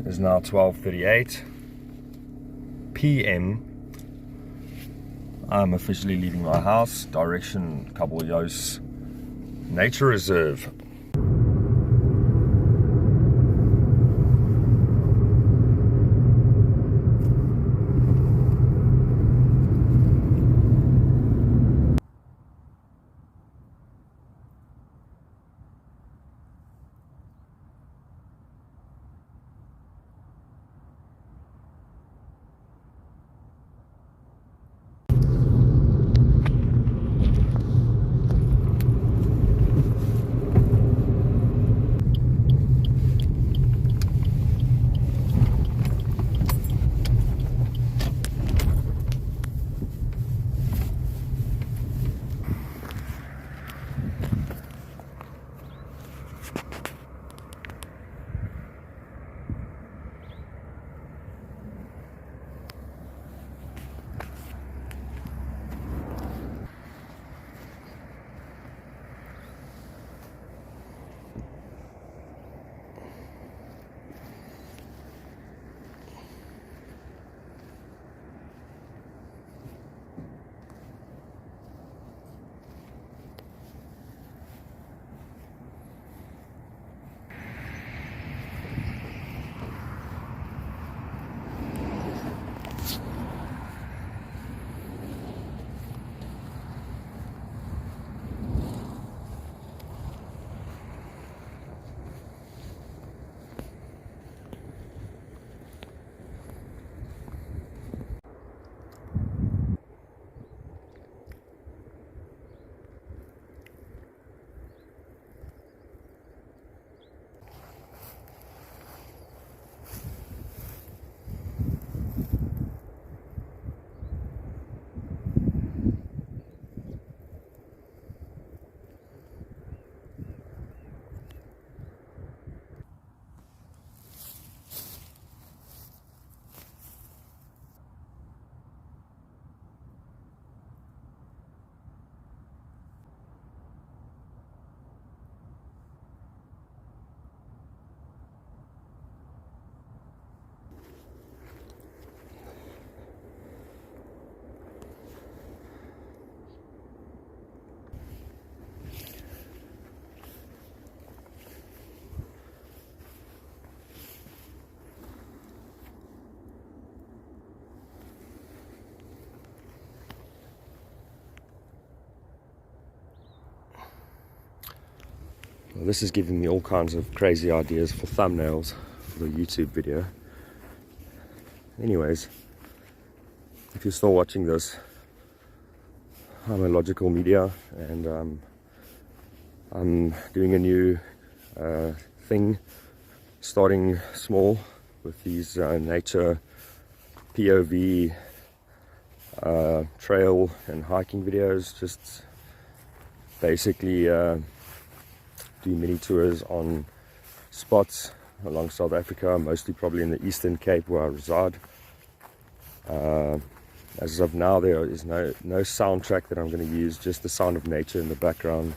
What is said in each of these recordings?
is now 12:38 p.m. I'm officially leaving my house, direction Kabeljouws Nature Reserve. Well, this is giving me all kinds of crazy ideas for thumbnails for the YouTube video. Anyways, if you're still watching this, I'm Illogical Media, and I'm doing a new thing, starting small with these nature POV trail and hiking videos. Just basically do mini tours on spots along South Africa, mostly probably in the Eastern Cape where I reside. As of now, there is no soundtrack that I'm going to use, just the sound of nature in the background,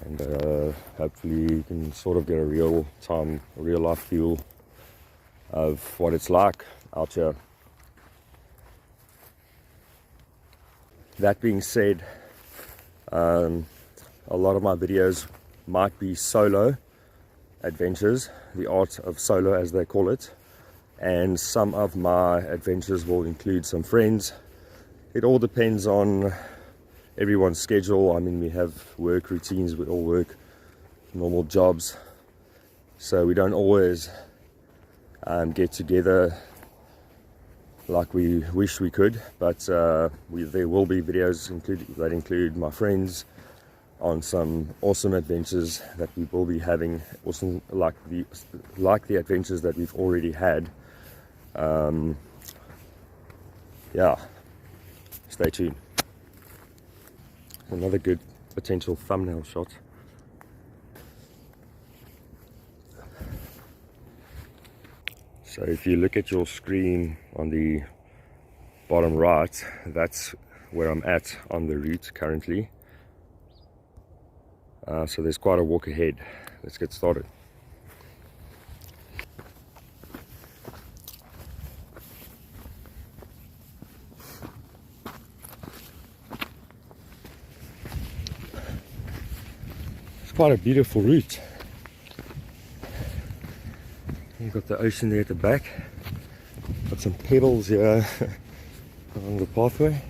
and hopefully you can sort of get a real life feel of what it's like out here. That being said, a lot of my videos might be solo adventures, the art of solo as they call it, and some of my adventures will include some friends. It all depends on everyone's schedule. I mean, we have work routines, we all work normal jobs, so we don't always get together like we wish we could, but there will be videos that include my friends on some awesome adventures that we will be having, awesome like the adventures that we've already had. Yeah, stay tuned. Another good potential thumbnail shot. So if you look at your screen on the bottom right, that's where I'm at on the route currently. So there's quite a walk ahead. Let's get started. quite a beautiful route. You've got the ocean there at the back. Got some pebbles here along the pathway.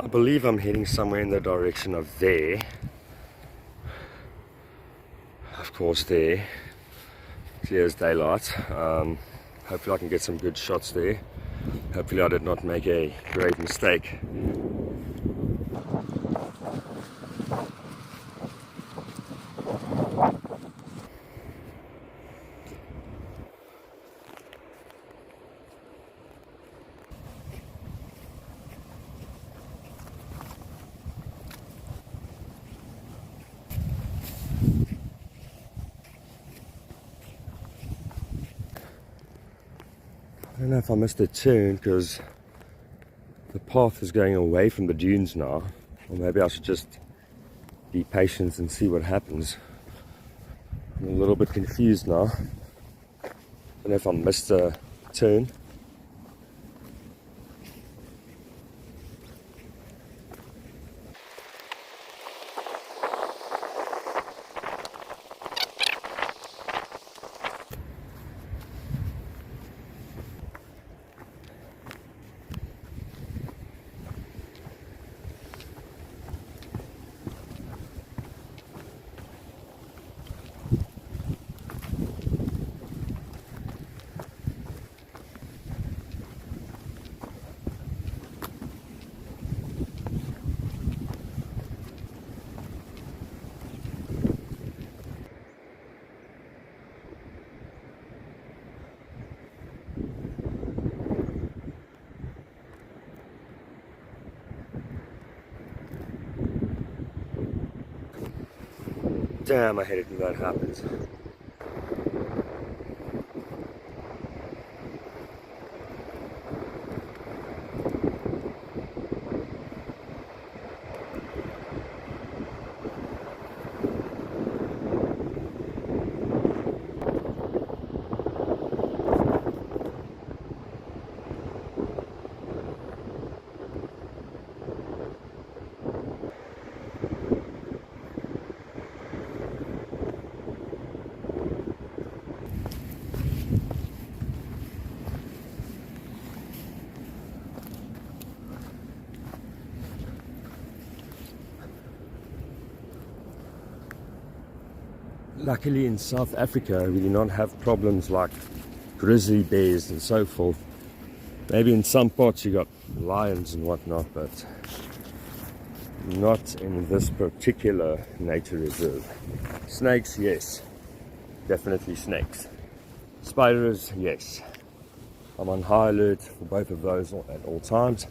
I believe I'm heading somewhere in the direction of there. Of course, there. Clear as daylight. Hopefully I can get some good shots there. Hopefully I did not make a grave mistake. I don't know if I missed a turn because the path is going away from the dunes now, or maybe I should just be patient and see what happens. I'm a little bit confused now. I don't know if I missed a turn. Damn, I hate it when that happens. Luckily in South Africa we do not have problems like grizzly bears and so forth. Maybe in some parts you got lions and whatnot, but not in this particular nature reserve. Snakes, yes, definitely snakes. Spiders, yes. I'm on high alert for both of those at all times.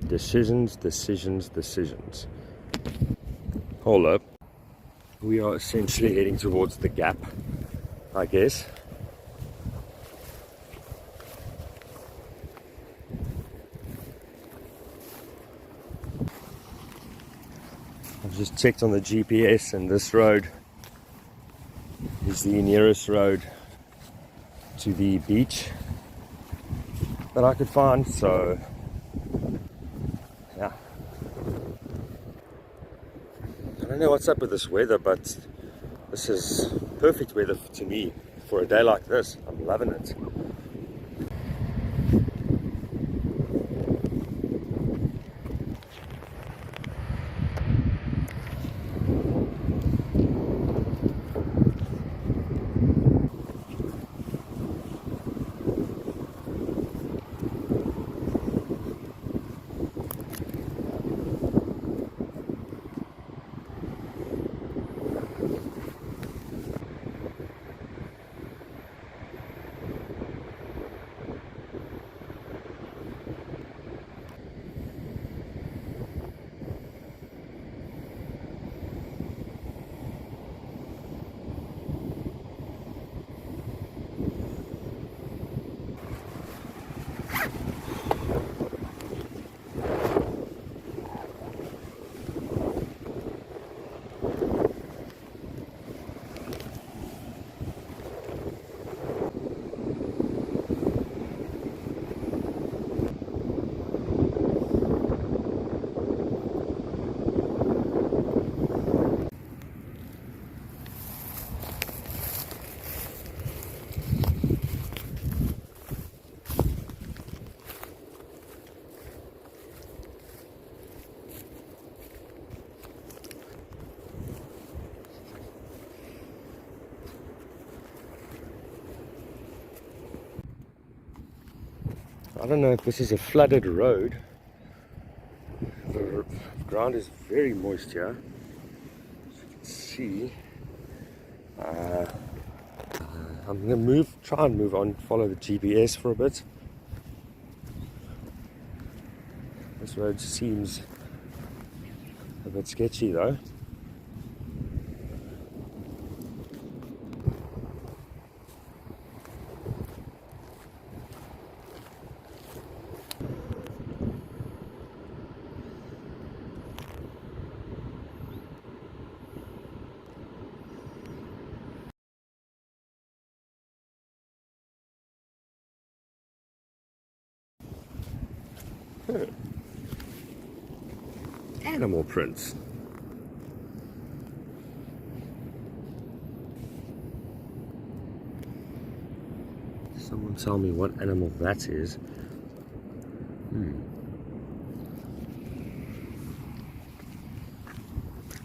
Decisions. Hold up. We are essentially heading towards the gap, I guess. I've just checked on the GPS and this road is the nearest road to the beach that I could find, so yeah. I don't know what's up with this weather, but this is perfect weather to me for a day like this. I'm loving it. I don't know if this is a flooded road. The ground is very moist here, as you can see. I'm gonna try and move on, follow the GPS for a bit. This road seems a bit sketchy though. Animal prints. Someone tell me what animal that is.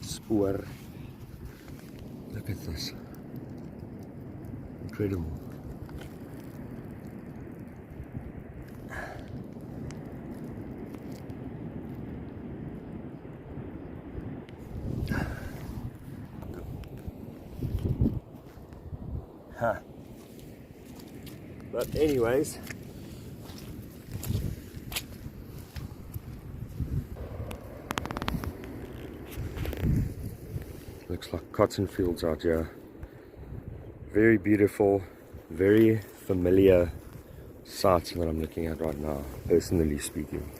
Spoor. Look at this. Incredible. Huh. But anyways, looks like cotton fields out here. Very beautiful, very familiar sight that I'm looking at right now, personally speaking.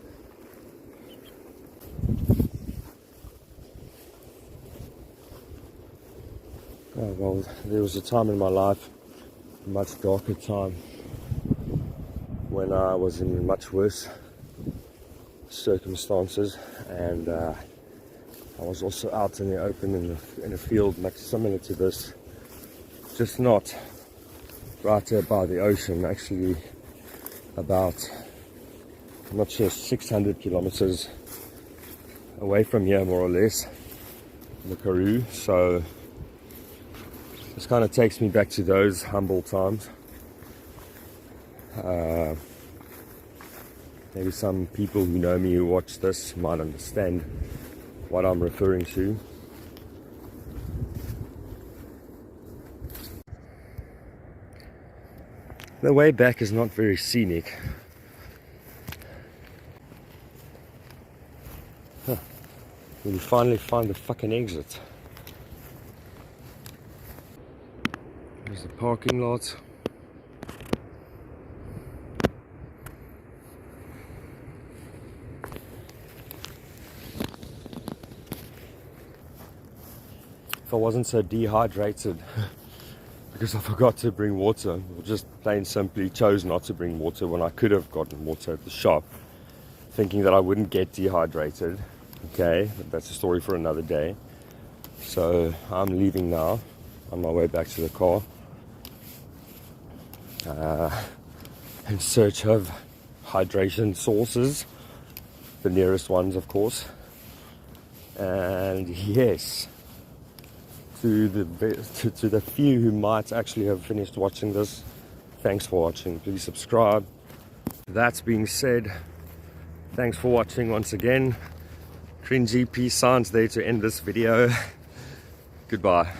Oh, well, there was a time in my life, a much darker time, when I was in much worse circumstances, and I was also out in the open in a field much similar to this, just not right there by the ocean, actually about, I'm not sure, 600 kilometers away from here, more or less, in the Karoo. So this kind of takes me back to those humble times. Maybe some people who know me, who watch this, might understand what I'm referring to. The way back is not very scenic. When you finally find the fucking exit. There's the parking lot. If I wasn't so dehydrated because I forgot to bring water, or just plain simply chose not to bring water when I could have gotten water at the shop, thinking that I wouldn't get dehydrated. Okay, but that's a story for another day. So I'm leaving now, on my way back to the car, in search of hydration sources, the nearest ones of course. And yes, to the few who might actually have finished watching this, thanks for watching. Please subscribe. That being said, thanks for watching once again. Cringy peace signs there to end this video. Goodbye.